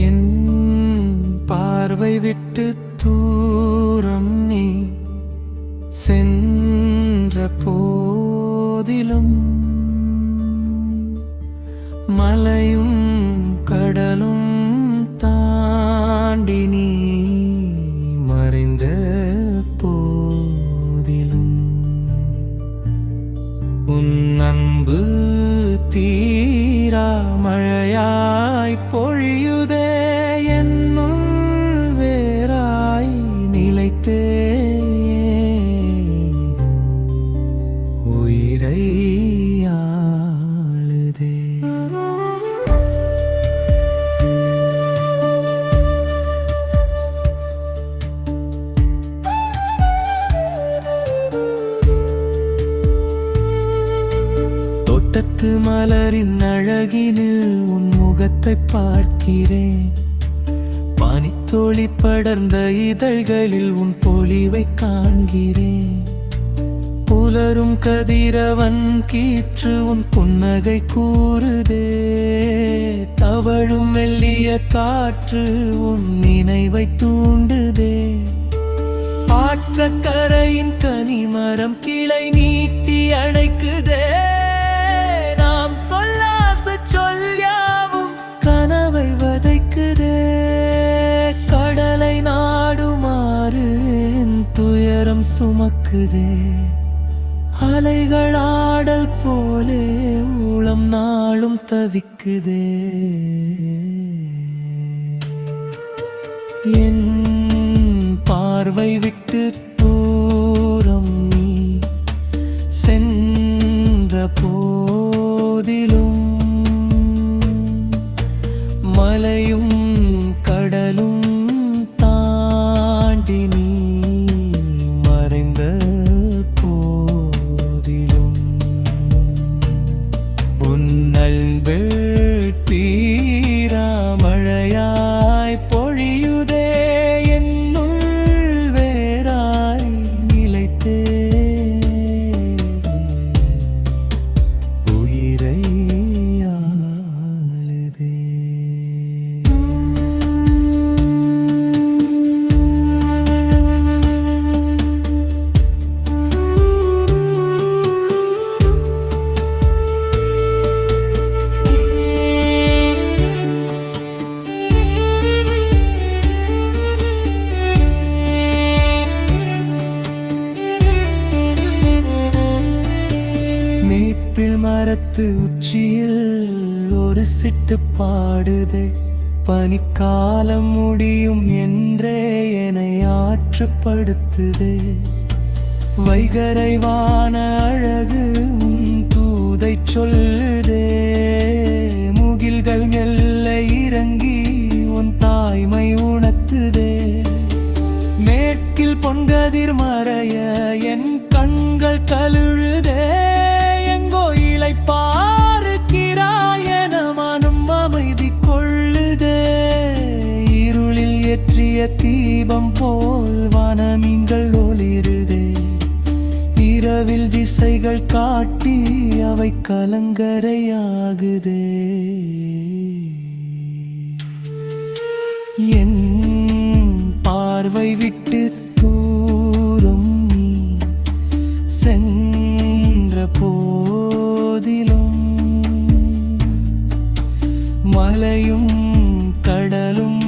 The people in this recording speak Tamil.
என் பார்வை விட்டு தூரம் நீ சென்ற போதிலும் மலையும் கடலும் தாண்டி நீ மறைந்த போதிலும் உன் அன்பு தீரா மழையாய் பொழியுதே என்னுள் வேறாய் நிலைத்தே உயிரை ஆளுதே. தோட்டத்து மலரின் அழகினில் உன் முகத்தை பார்க்கிறேன். பனித்தோழி படர்ந்த இதழ்களில் உன் பொலிவை காண்கிறேன். புலரும் கதிரவன் கீற்று உன் புன்னகை கூறுதே. தவழும் மெல்லிய காற்று உன் நினைவை தூண்டுதே. ஆற்றக்கரையின் கனிமரம் கிளை நீட்டி அழைக்குதே. நாம் சொல்லாச சொல்யாவும் கனவை வதைக்குதே. கடலை நாடுமாறு என் துயரம் சுமக்குதே. அலைகள் ஆடல் போலே உளம் நாளும் தவிக்குதே. என் பார்வை விட்டு தூரம் நீ சென்ற போதிலும் மலையும் கடலும் தாண்டி நீ மறைந்த போதிலும் உன் அன்பு தீரா மழையாய் பொழியுதே என்னுள் வேறாய் நிலைத்தே உயிரை ஆளுதே. மேப்பிள் மரத்து உச்சியில் ஒரு சிட்டு பாடுதே. பனிக்காலம் முடியும் என்றே என்னை ஆற்றுப்படுத்துதே. வைகரை வான அழகு உன் தூதை சொல்லுதே. முகில்கள் மெல்ல இறங்கி உன் தாய்மை உணர்த்துதே. மேற்கில் பொன்கதிர் மறைய என் கண்கள் கழுழுதே. பார்க்கிறாயன மனம் அமைதி கொள்ளுதே. இருளில் ஏற்றிய தீபம் போல் வானமீன்கள் ஒளிருதே. இரவில் திசைகள் காட்டி அவை கலங்கரையாகுதே. என் பார்வை விட்டு தூரம் நீ சென்ற போதிலும் மலையும் கடலும்